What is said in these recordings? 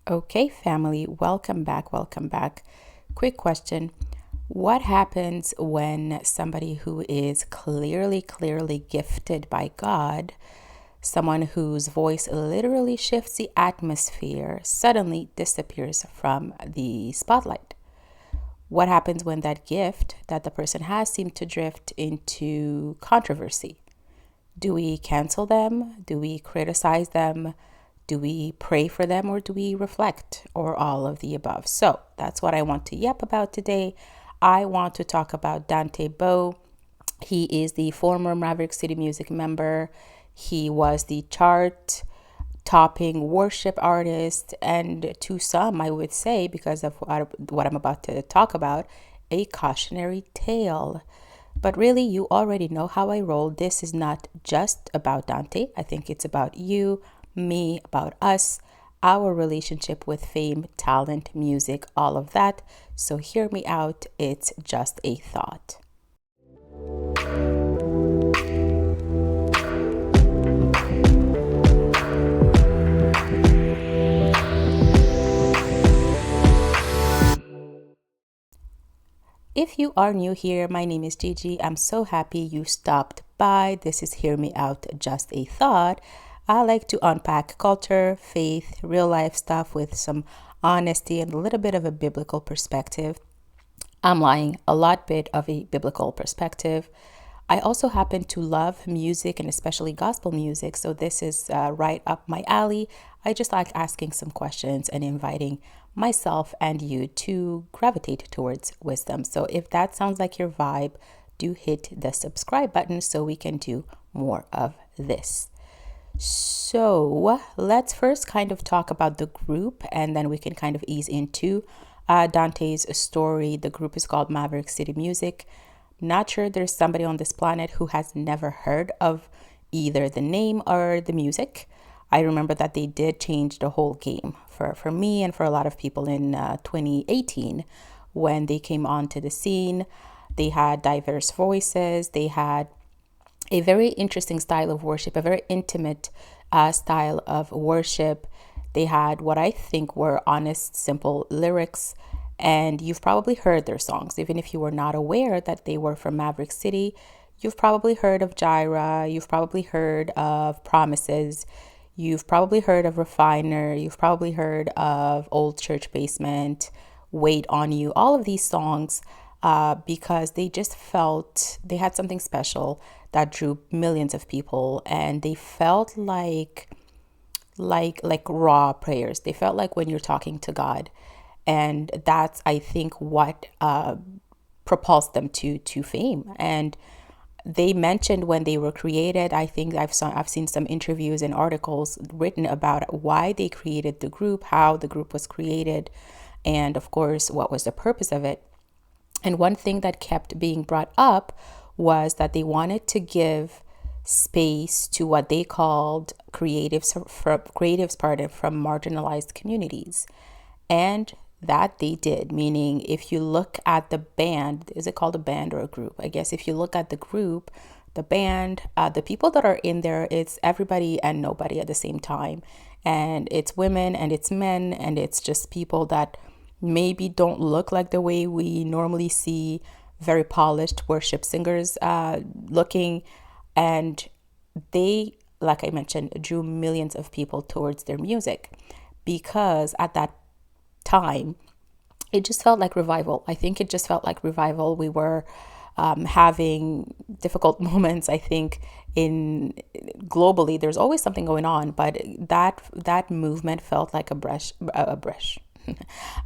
Okay, family, welcome back. Welcome back. Quick question. What happens when somebody who is clearly gifted by God, someone whose voice literally shifts the atmosphere, suddenly disappears from the spotlight? What happens when that gift that the person has seems to drift into controversy? Do we cancel them? Do we criticize them? Do we pray for them or do we reflect or all of the above? So that's what I want to yap about today. I want to talk about Dante Bowe. He is the former Maverick City Music member. He was the chart topping worship artist, and to some, I would say, because of what I'm about to talk about, a cautionary tale. But really, you already know how I roll. This is not just about Dante. I think it's about you, me, about us, our relationship with fame, talent, music, all of that. So hear me out. It's just a thought. If you are new here, my name is Gigi. I'm so happy you stopped by. This is Hear Me Out, Just a Thought. I like to unpack culture, faith, real life stuff with some honesty and a little bit of a biblical perspective. I'm lying, a lot bit of a biblical perspective. I also happen to love music and especially gospel music, so this is right up my alley. I just like asking some questions and inviting myself and you to gravitate towards wisdom. So if that sounds like your vibe, do hit the subscribe button so we can do more of this. So let's first kind of talk about the group and then we can kind of ease into Dante's story. The group is called Maverick City Music. Not sure there's somebody on this planet who has never heard of either the name or the music. I remember that they did change the whole game for me and for a lot of people in 2018 when they came onto the scene. They had diverse voices. They had a very interesting style of worship, a very intimate style of worship. They had what I think were honest, simple lyrics. And you've probably heard their songs, even if you were not aware that they were from Maverick City. You've probably heard of Gyra. You've probably heard of Promises. You've probably heard of Refiner. You've probably heard of Old Church Basement, Wait on You. All of these songs, because they just felt they had something special that drew millions of people, and they felt like raw prayers. They felt like when you're talking to God. And that's, I think, what propulsed them to fame. And they mentioned when they were created, I think I've seen some interviews and articles written about why they created the group, how the group was created, and of course, what was the purpose of it. And one thing that kept being brought up was that they wanted to give space to what they called creatives from marginalized communities. And that they did, meaning if you look at the band, is it called a band or a group? I guess if you look at the group, the band, the people that are in there, it's everybody and nobody at the same time. And it's women and it's men and it's just people that maybe don't look like the way we normally see very polished worship singers looking. And they, like I mentioned, drew millions of people towards their music because at that time it just felt like revival. I think it just felt like revival. We were having difficult moments. I think in globally there's always something going on, but that movement felt like a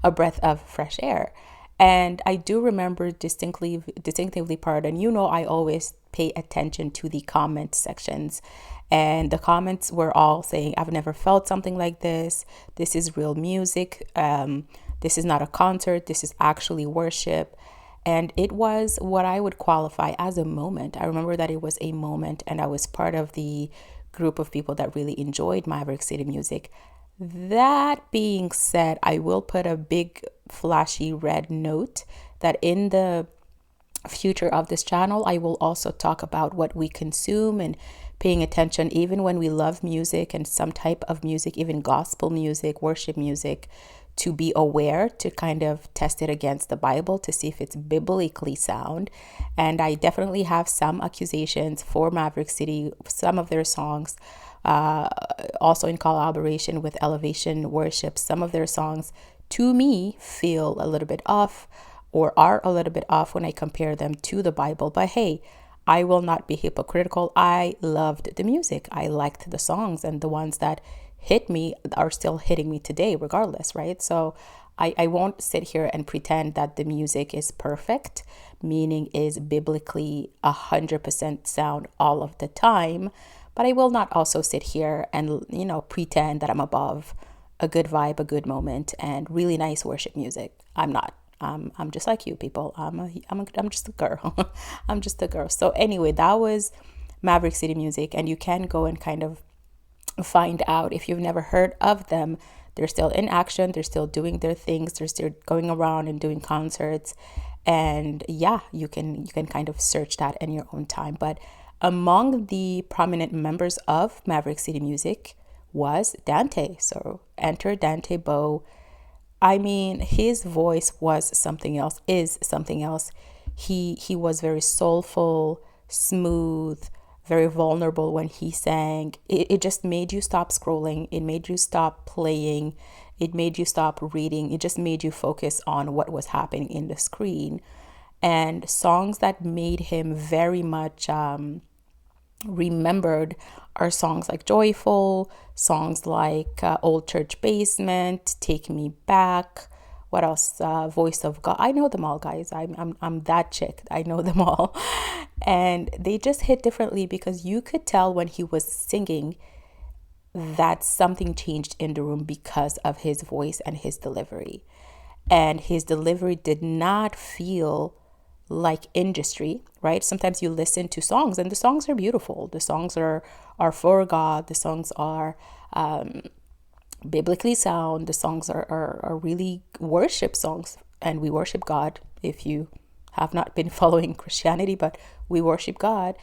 a breath of fresh air. And I do remember distinctively part, and I always pay attention to the comment sections. And the comments were all saying, I've never felt something like this. This is real music. This is not a concert. This is actually worship. And it was what I would qualify as a moment. I remember that it was a moment, and I was part of the group of people that really enjoyed Maverick City Music. That being said, I will put a big flashy red note that in the future of this channel, I will also talk about what we consume and paying attention, even when we love music and some type of music, even gospel music, worship music, to be aware, to kind of test it against the Bible to see if it's biblically sound. And I definitely have some accusations for Maverick City, some of their songs, also in collaboration with Elevation Worship, some of their songs to me feel a little bit off or are a little bit off when I compare them to the Bible. But hey, I will not be hypocritical. I loved the music. I liked the songs, and the ones that hit me are still hitting me today, regardless, right? So I won't sit here and pretend that the music is perfect, meaning is biblically 100% sound all of the time. But I will not also sit here and, pretend that I'm above a good vibe, a good moment, and really nice worship music. I'm not. I'm just like you people. I'm just a girl. I'm just a girl. So anyway, that was Maverick City Music, and you can go and kind of find out if you've never heard of them. They're still in action. They're still doing their things. They're still going around and doing concerts. And yeah, you can kind of search that in your own time. But among the prominent members of Maverick City Music was Dante. So enter Dante Bowe. I mean, his voice was something else, is something else. He was very soulful, smooth, very vulnerable when he sang. It just made you stop scrolling. It made you stop playing. It made you stop reading. It just made you focus on what was happening in the screen. And songs that made him very much remembered are songs like Joyful, songs like Old Church Basement, Take Me Back. What else? Voice of God. I know them all, guys. I'm that chick. I know them all. And they just hit differently because you could tell when he was singing that something changed in the room because of his voice and his delivery. And his delivery did not feel like industry, right? Sometimes you listen to songs and the songs are beautiful. The songs are for God. The songs are biblically sound. The songs are really worship songs, and we worship God. If you have not been following Christianity, but we worship God.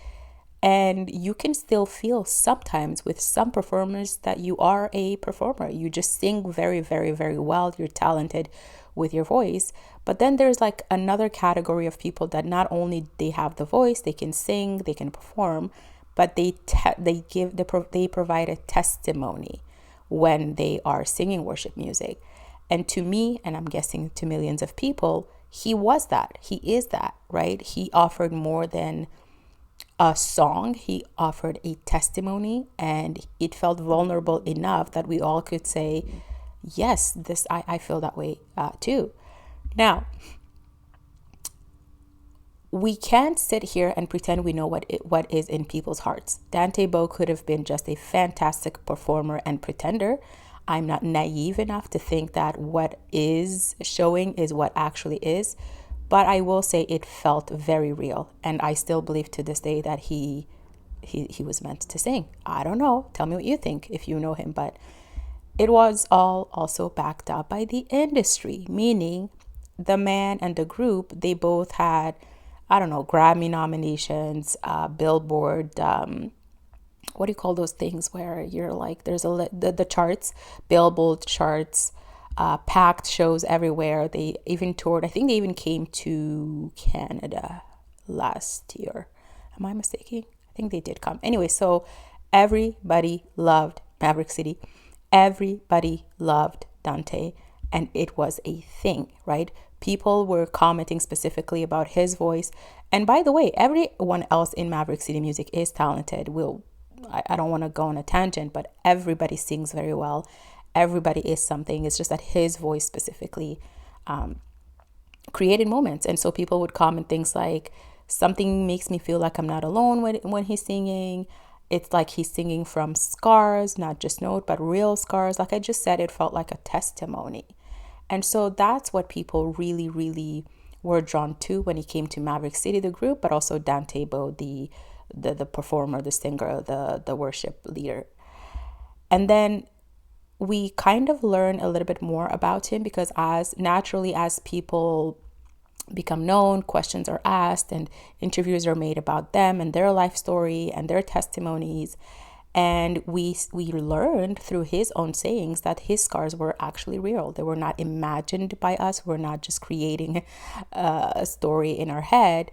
And you can still feel sometimes with some performers that you are a performer. You just sing very, very, very well. You're talented with your voice. But then there's like another category of people that not only they have the voice, they can sing, they can perform, but they provide a testimony when they are singing worship music. And to me, and I'm guessing to millions of people, he was that. He is that, right? He offered more than a song. He offered a testimony, and it felt vulnerable enough that we all could say, yes, I feel that way too. Now, we can't sit here and pretend we know what is in people's hearts. Dante Bowe could have been just a fantastic performer and pretender. I'm not naive enough to think that what is showing is what actually is. But I will say it felt very real. And I still believe to this day that he was meant to sing. I don't know. Tell me what you think if you know him. But it was all also backed up by the industry, meaning the man and the group, they both had, I don't know, Grammy nominations, Billboard, what do you call those things where you're like, there's the charts, Billboard charts, packed shows everywhere. They even toured. I think they even came to Canada last year. Am I mistaken? I think they did come. Anyway, so everybody loved Maverick City. Everybody loved Dante, and it was a thing, right? People were commenting specifically about his voice. And by the way, everyone else in Maverick City Music is talented. I don't want to go on a tangent, but everybody sings very well. Everybody is something. It's just that his voice specifically created moments. And so people would comment things like, something makes me feel like I'm not alone when he's singing. It's like he's singing from scars, not just note, but real scars. Like I just said, it felt like a testimony. And so that's what people really, really were drawn to when he came to Maverick City, the group, but also Dante Bowe, the performer, the singer, the worship leader. And then we kind of learn a little bit more about him because as people become known, questions are asked, and interviews are made about them and their life story and their testimonies. And we learned through his own sayings that his scars were actually real. They were not imagined by us. We're not just creating a story in our head.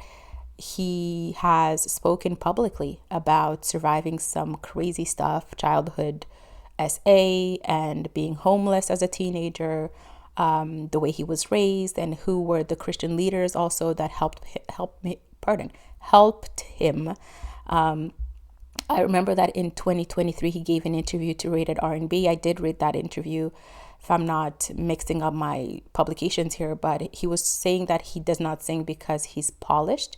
He has spoken publicly about surviving some crazy stuff, childhood SA, and being homeless as a teenager, the way he was raised, and who were the Christian leaders also that helped him. I remember that in 2023 he gave an interview to Rated R&B. I did read that interview, if I'm not mixing up my publications here, but he was saying that he does not sing because he's polished,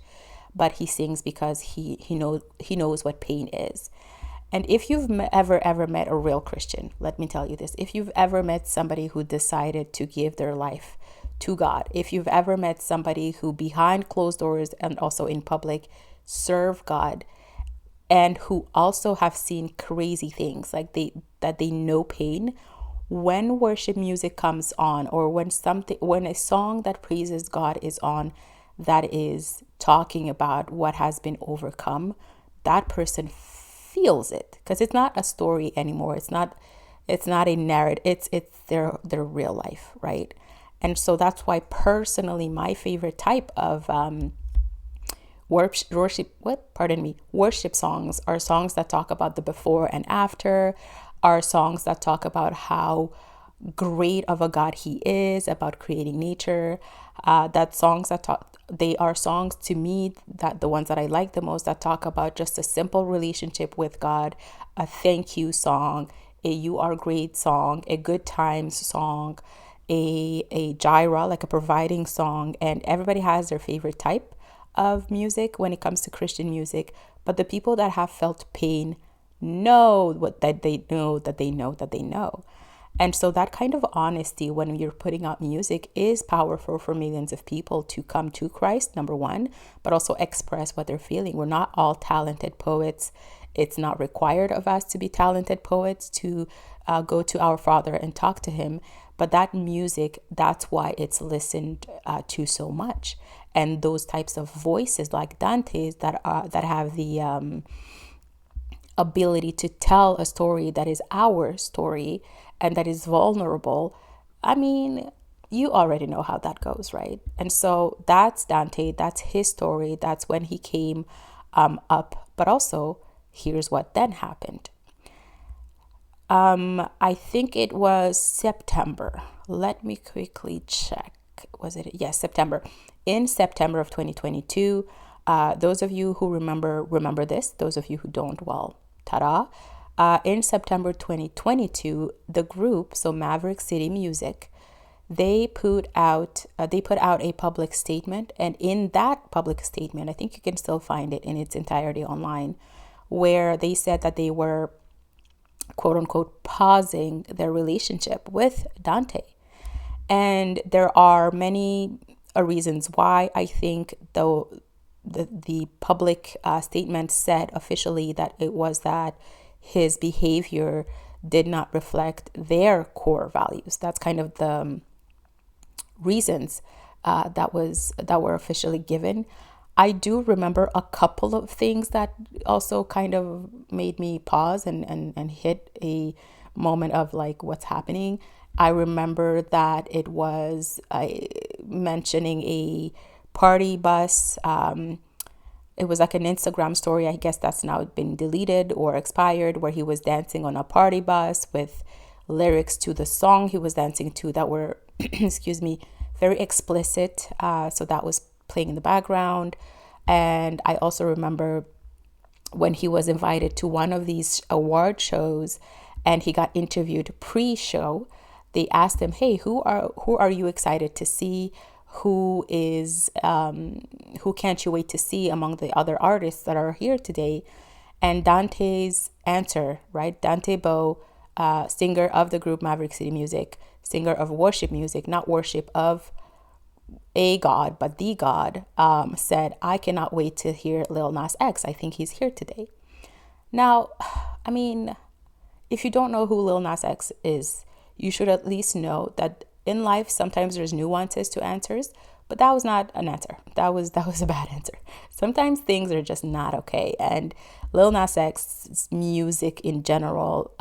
but he sings because he knows what pain is. And if you've ever met a real Christian, let me tell you this, if you've ever met somebody who decided to give their life to God, if you've ever met somebody who behind closed doors and also in public serve God, and who also have seen crazy things, like they know pain, when worship music comes on, or when a song that praises God is on, that is talking about what has been overcome, that person feels it, because it's not a story anymore. It's not a narrative. It's their real life, right? And so that's why personally my favorite type of worship songs are songs that talk about the before and after, are songs that talk about how great of a God he is, about creating nature. They are songs to me, that the ones that I like the most, that talk about just a simple relationship with God, a thank you song, a you are great song, a good times song, a gyra, like a providing song. And everybody has their favorite type of music when it comes to Christian music, but the people that have felt pain know that they know. And so that kind of honesty when you're putting out music is powerful for millions of people to come to Christ, number one, but also express what they're feeling. We're not all talented poets. It's not required of us to be talented poets to go to our Father and talk to him. But that music, that's why it's listened to so much. And those types of voices like Dante's that have the ability to tell a story that is our story and that is vulnerable, I mean, you already know how that goes, right? And so that's Dante, that's his story, that's when he came up. But also, here's what then happened. I think it was September. Let me quickly check. Was it? Yes, September. In September of 2022, those of you who remember this. Those of you who don't, well, ta-da. In September 2022, the group, so Maverick City Music, they put out a public statement, and in that public statement, I think you can still find it in its entirety online, where they said that they were, quote unquote, pausing their relationship with Dante. And there are many reasons why. I think though the public statement said officially that it was that his behavior did not reflect their core values. That's kind of the reasons that were officially given. I do remember a couple of things that also kind of made me pause and hit a moment of like, what's happening. I remember that it was mentioning a party bus. It was like an Instagram story. I guess that's now been deleted or expired, where he was dancing on a party bus with lyrics to the song he was dancing to that were, excuse me, very explicit. So that was playing in the background. And I also remember when he was invited to one of these award shows and he got interviewed pre-show, they asked him, hey, who are you excited to see? Who can't you wait to see among the other artists that are here today? And Dante's answer, right? Dante Bowe, singer of the group Maverick City Music, singer of worship music, not worship of a God, but the God, said, I cannot wait to hear Lil Nas X. I think he's here today. Now, I mean, if you don't know who Lil Nas X is, you should at least know that in life, sometimes there's nuances to answers, But that was not an answer. That was a bad answer. Sometimes things are just not okay. And Lil Nas X's music in general,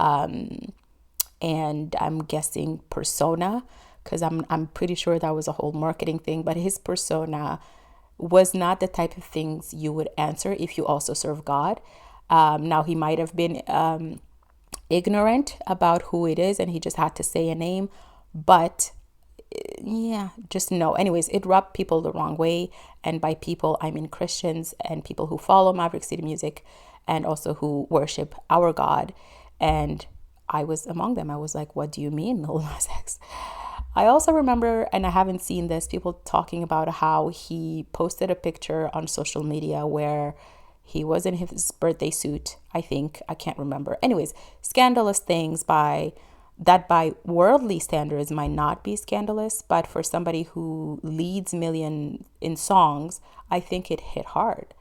and I'm guessing persona, because I'm pretty sure that was a whole marketing thing, but his persona was not the type of things you would answer if you also serve God. Now he might have been ignorant about who it is and he just had to say a name, but yeah, just no. Anyways, it rubbed people the wrong way, and by people I mean Christians and people who follow Maverick City music and also who worship our God. And I was among them. I was like, what do you mean, Lil Nas X? I also remember, and I haven't seen this, people talking about how he posted a picture on social media where he was in his birthday suit, I think. I can't remember. Anyways, scandalous things by worldly standards might not be scandalous, but for somebody who leads million in songs, I think it hit hard.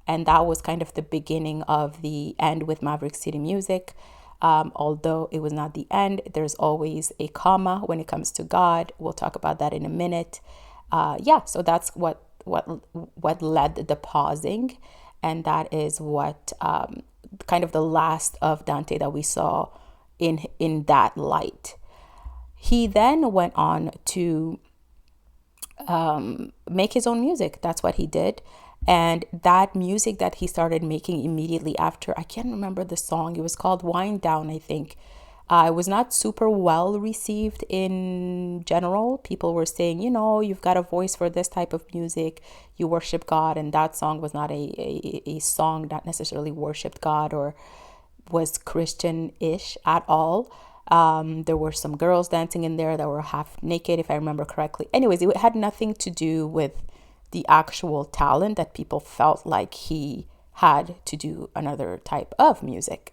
And that was kind of the beginning of the end with Maverick City music. Although it was not the end, there's always a comma when it comes to God. We'll talk about that in a minute. So that's what led the pausing, and that is what kind of the last of Dante that we saw in that light. He then went on to make his own music. That's what he did. And that music that he started making immediately after, I can't remember the song. It was called Wind Down, I think. It was not super well received in general. People were saying, you've got a voice for this type of music. You worship God. And that song was not a song that necessarily worshiped God or was Christian-ish at all. There were some girls dancing in there that were half naked, if I remember correctly. Anyways, it had nothing to do with the actual talent that people felt like he had to do another type of music.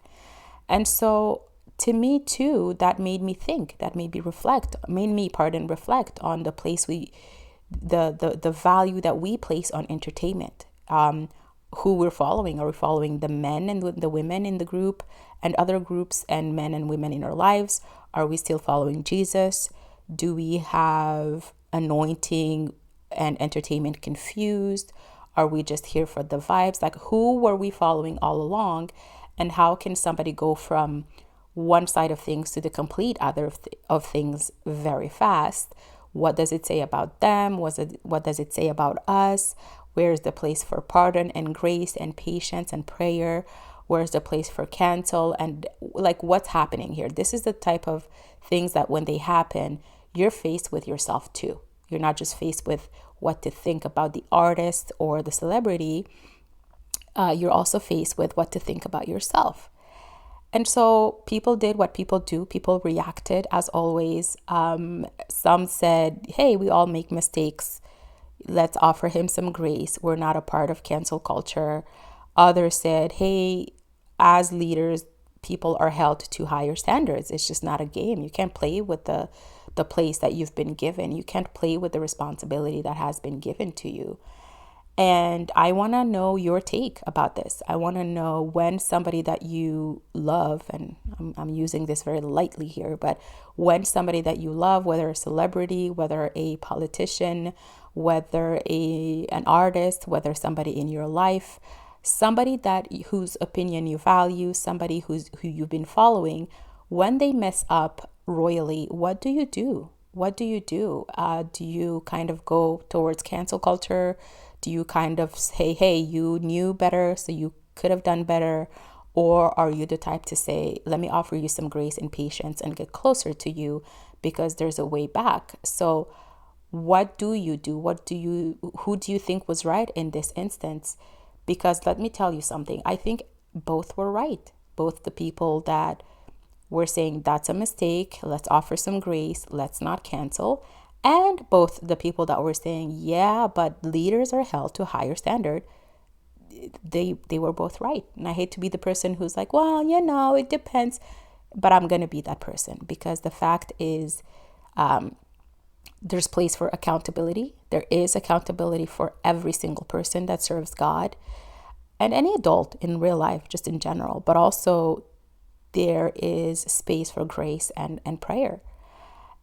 And so to me too, that made me think, that made me reflect on the place the value that we place on entertainment. Who we're following. Are we following the men and the women in the group and other groups and men and women in our lives? Are we still following Jesus? Do we have anointing and entertainment confused? Are we just here for the vibes? Like, who were we following all along? And how can somebody go from one side of things to the complete other of things very fast? What does it say about them? What does it say about us? Where's the place for pardon and grace and patience and prayer? Where's the place for cancel? And like, what's happening here? This is the type of things that when they happen, you're faced with yourself too. You're not just faced with what to think about the artist or the celebrity. You're also faced with what to think about yourself. And so people did what people do. People reacted as always. Some said, hey, we all make mistakes. Let's offer him some grace. We're not a part of cancel culture. Others said, hey, as leaders, people are held to higher standards. It's just not a game. You can't play with the place that you've been given. You can't play with the responsibility that has been given to you. And I want to know your take about this. I want to know when somebody that you love, and I'm using this very lightly here, but when somebody that you love, whether a celebrity, whether a politician, whether an artist, whether somebody in your life, somebody whose opinion you value, somebody who you've been following, when they mess up royally, what do you do? What do you do? Do you kind of go towards cancel culture? Do you kind of say, hey, you knew better, so you could have done better? Or are you the type to say, let me offer you some grace and patience and get closer to you because there's a way back? So what do you do? Who do you think was right in this instance? Because let me tell you something. I think both were right. Both the people that were saying that's a mistake, let's offer some grace, let's not cancel. And both the people that were saying, yeah, but leaders are held to a higher standard. They were both right. And I hate to be the person who's like, well, it depends. But I'm going to be that person because the fact is there's place for accountability. There is accountability for every single person that serves God and any adult in real life, just in general. But also there is space for grace and prayer.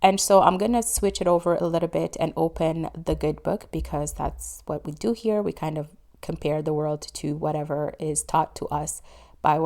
And so I'm going to switch it over a little bit and open the good book, because that's what we do here. We kind of compare the world to whatever is taught to us by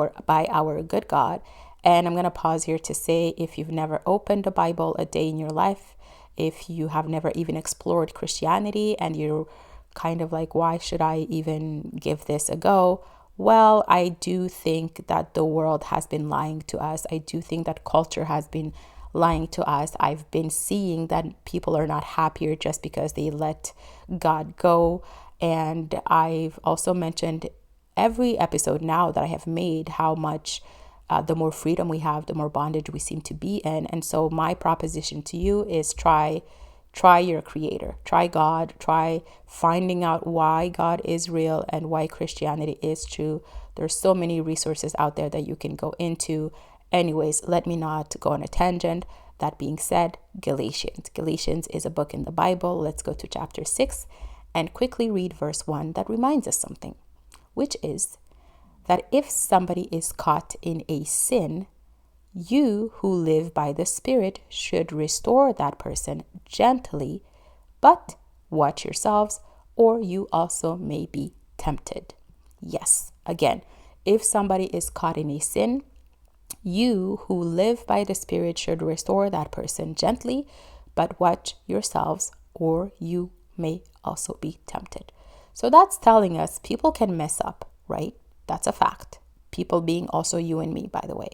our good God. And I'm going to pause here to say, if you've never opened a Bible a day in your life, if you have never even explored Christianity and you're kind of like, why should I even give this a go? Well, I do think that the world has been lying to us. I do think that culture has been lying to us. I've been seeing that people are not happier just because they let God go. And I've also mentioned every episode now that I have made how much the more freedom we have, the more bondage we seem to be in. And so my proposition to you is try your creator, try God, try finding out why God is real and why Christianity is true. There's so many resources out there that you can go into. Anyways, let me not go on a tangent. That being said, Galatians is a book in the Bible. Let's go to chapter 6 and quickly read verse 1 that reminds us something, which is that if somebody is caught in a sin, you who live by the Spirit should restore that person gently, but watch yourselves, or you also may be tempted. Yes, again, if somebody is caught in a sin, you who live by the Spirit should restore that person gently, but watch yourselves, or you may also be tempted. So that's telling us people can mess up, right? That's a fact. People being also you and me, by the way.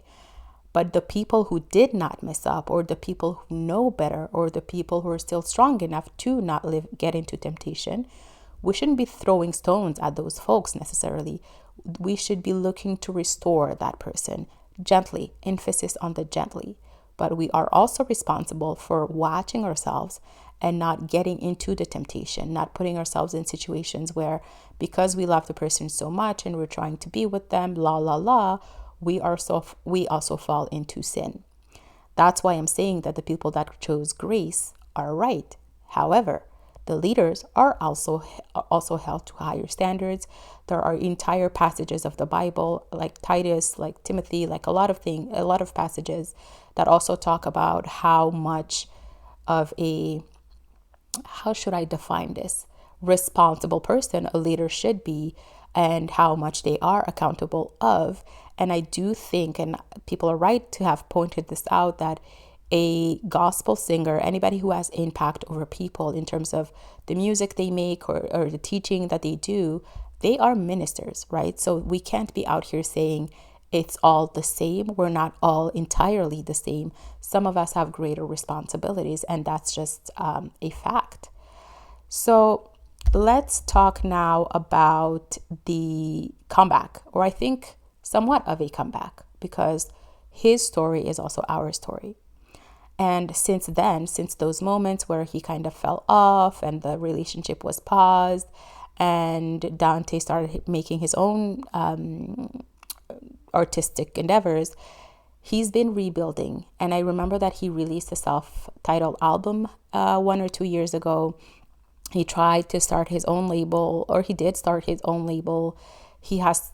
But the people who did not mess up, or the people who know better, or the people who are still strong enough to not get into temptation, we shouldn't be throwing stones at those folks necessarily. We should be looking to restore that person gently, emphasis on the gently. But we are also responsible for watching ourselves and not getting into the temptation, not putting ourselves in situations where, because we love the person so much and we're trying to be with them, we also fall into sin. That's why I'm saying that the people that chose grace are right. However, the leaders are also held to higher standards. There are entire passages of the Bible, like Titus, like Timothy, like a lot of passages that also talk about how much of how should I define this, responsible person a leader should be, and how much they are accountable of. And I do think, and people are right to have pointed this out, that a gospel singer, anybody who has impact over people in terms of the music they make or the teaching that they do, they are ministers, right? So we can't be out here saying it's all the same. We're not all entirely the same. Some of us have greater responsibilities, and that's just a fact. So let's talk now about the comeback, or I think somewhat of a comeback, because his story is also our story. And since those moments where he kind of fell off and the relationship was paused and Dante started making his own artistic endeavors, he's been rebuilding. And I remember that he released a self-titled album 1 or 2 years ago. He tried to start his own label, or he did start his own label. He has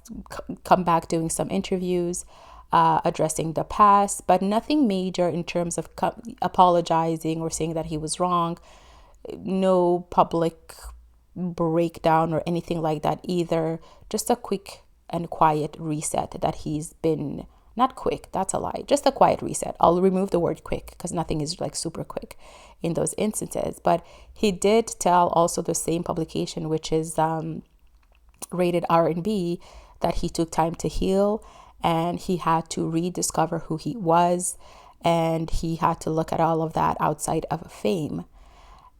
come back doing some interviews, addressing the past, but nothing major in terms of apologizing or saying that he was wrong. No public breakdown or anything like that either. Just a quick and quiet reset that he's been, not quick, that's a lie, just a quiet reset. I'll remove the word quick because nothing is like super quick in those instances. But he did tell also the same publication, which is Rated R&B, that he took time to heal and he had to rediscover who he was, and he had to look at all of that outside of fame.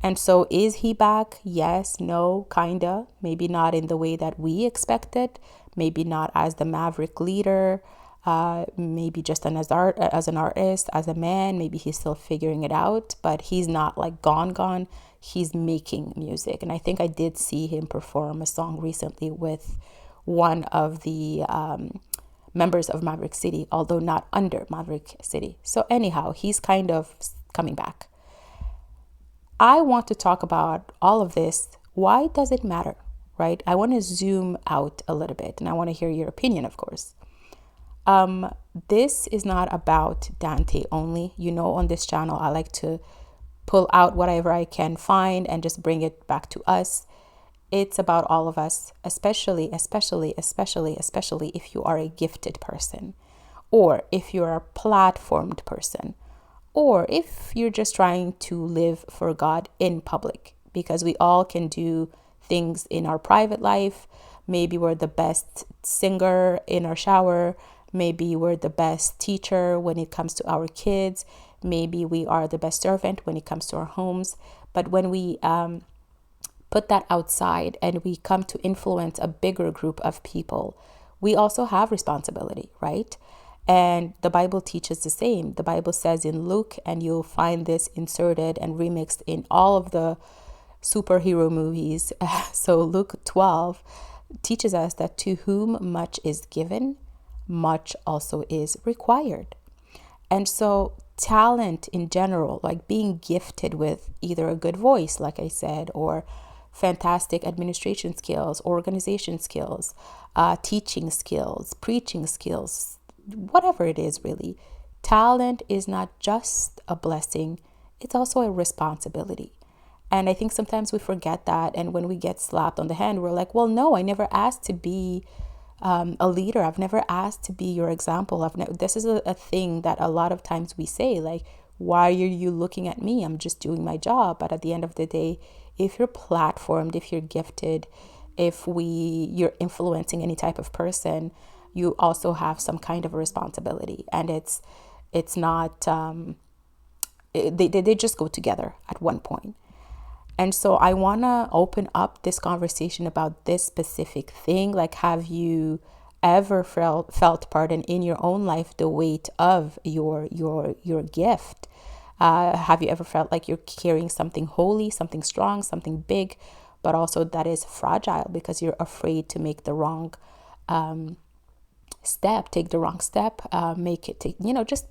And so is he back? Yes, no, kinda. Maybe not in the way that we expected. Maybe not as the Maverick leader. Maybe just as an artist, as a man. Maybe he's still figuring it out. But he's not like gone. He's making music. And I think I did see him perform a song recently with one of the members of Maverick City, although not under Maverick City. So anyhow, he's kind of coming back. I want to talk about all of this. Why does it matter, right? I want to zoom out a little bit, and I want to hear your opinion, of course. This is not about Dante only. On this channel, I like to pull out whatever I can find and just bring it back to us. It's about all of us, especially if you are a gifted person, or if you're a platformed person, or if you're just trying to live for God in public, because we all can do things in our private life. Maybe we're the best singer in our shower. Maybe we're the best teacher when it comes to our kids. Maybe we are the best servant when it comes to our homes. But when we put that outside and we come to influence a bigger group of people, we also have responsibility, right? And the Bible teaches the same. The Bible says in Luke, and you'll find this inserted and remixed in all of the superhero movies. So Luke 12 teaches us that to whom much is given, much also is required. And so talent in general, like being gifted with either a good voice, like I said, or fantastic administration skills, organization skills, teaching skills, preaching skills, whatever it is, really. Talent is not just a blessing, it's also a responsibility. And I think sometimes we forget that. And when we get slapped on the hand, we're like, well, no, I never asked to be a leader. I've never asked to be your example. This is a thing that a lot of times we say, like, why are you looking at me? I'm just doing my job. But at the end of the day, if you're platformed, if you're gifted, if you're influencing any type of person, you also have some kind of a responsibility. And it's not, they just go together at one point. And so I want to open up this conversation about this specific thing. Like, have you ever felt, pardon, in your own life, the weight of your gift? Have you ever felt like you're carrying something holy, something strong, something big, but also that is fragile because you're afraid to make the wrong step, make it take, just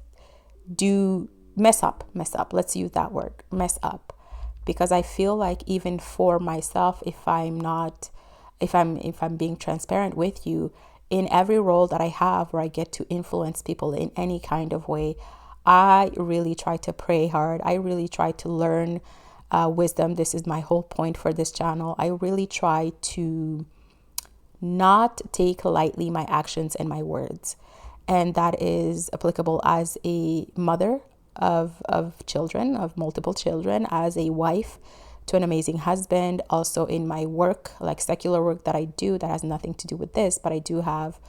mess up. Let's use that word, mess up. Because I feel like even for myself, if I'm being transparent with you, in every role that I have where I get to influence people in any kind of way, I really try to pray hard. I really try to learn wisdom. This is my whole point for this channel. I really try to not take lightly my actions and my words. And that is applicable as a mother of children, of multiple children, as a wife to an amazing husband, also in my work, like secular work that I do that has nothing to do with this, but I do have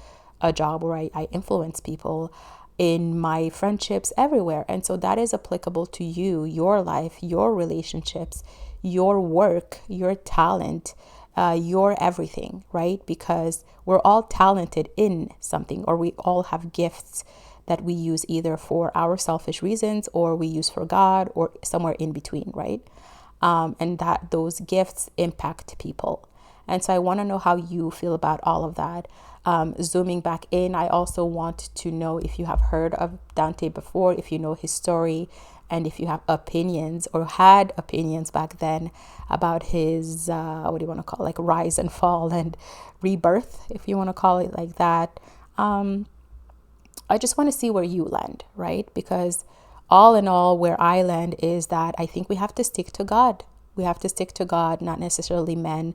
a job where I influence people, in my friendships, everywhere. And so that is applicable to you, your life, your relationships, your work, your talent, your everything, right? Because we're all talented in something, or we all have gifts that we use either for our selfish reasons or we use for God, or somewhere in between, right? And that those gifts impact people. And so I want to know how you feel about all of that. Zooming back in, I also want to know if you have heard of Dante before, if you know his story, and if you have opinions or had opinions back then about his, what do you want to call it, like rise and fall and rebirth, if you want to call it like that. I just want to see where you land, right? Because all in all, where I land is that I think we have to stick to God. We have to stick to God, not necessarily men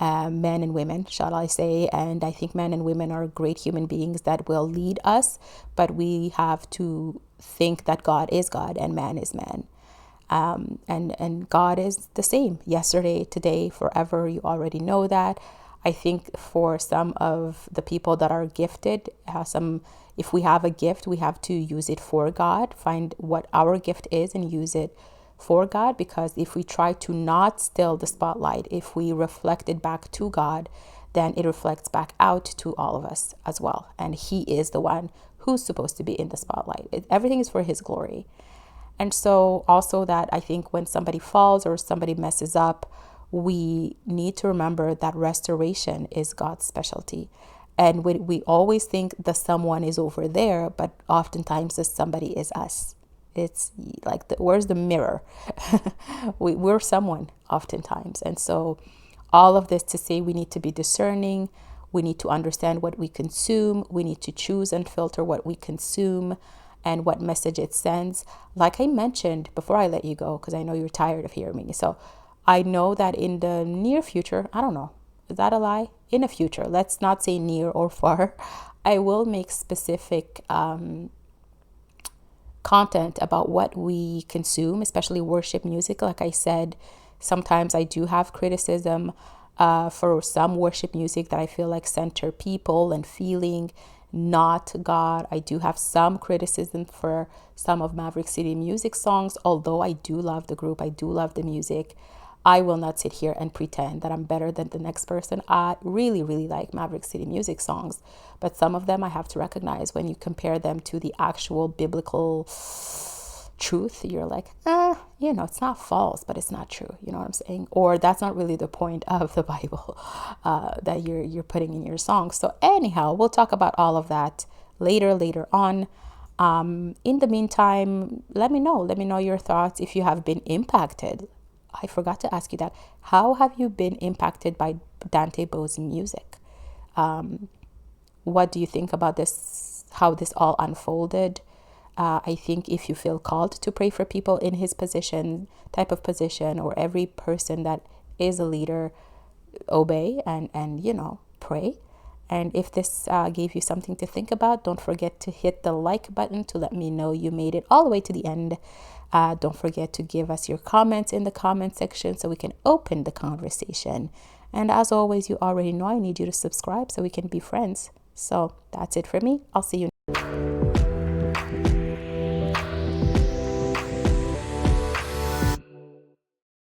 and women, shall I say. And I think men and women are great human beings that will lead us, but we have to think that God is God and man is man. And God is the same yesterday, today, forever. You already know that. I think for some of the people that are gifted, if we have a gift, we have to use it for God, find what our gift is and use it for God. Because if we try to not steal the spotlight, if we reflect it back to God, then it reflects back out to all of us as well. And He is the one who's supposed to be in the spotlight. Everything is for His glory. And so also that I think when somebody falls or somebody messes up, we need to remember that restoration is God's specialty. And we always think the someone is over there, but oftentimes the somebody is us. It's like, where's the mirror? We're someone oftentimes. And so all of this to say we need to be discerning. We need to understand what we consume. We need to choose and filter what we consume and what message it sends. Like I mentioned before I let you go, because I know you're tired of hearing me. So I know that in the near future, I don't know, is that a lie? In the future, let's not say near or far, I will make specific content about what we consume, especially worship music. Like I said, sometimes I do have criticism for some worship music that I feel like center people and feeling, not God. I do have some criticism for some of Maverick City music songs, although I do love the group, I do love the music. I will not sit here and pretend that I'm better than the next person. I really, really like Maverick City music songs, but some of them I have to recognize when you compare them to the actual biblical truth, you're like, it's not false, but it's not true. You know what I'm saying? Or that's not really the point of the Bible that you're putting in your songs. So anyhow, we'll talk about all of that later on. In the meantime, let me know your thoughts if you have been impacted. I forgot to ask you that. How have you been impacted by Dante Bowe's music? What do you think about this, how this all unfolded? I think if you feel called to pray for people in his type of position, or every person that is a leader, obey and pray. And if this gave you something to think about, don't forget to hit the like button to let me know you made it all the way to the end. Don't forget to give us your comments in the comment section so we can open the conversation. And as always, you already know I need you to subscribe so we can be friends. So that's it for me. I'll see you.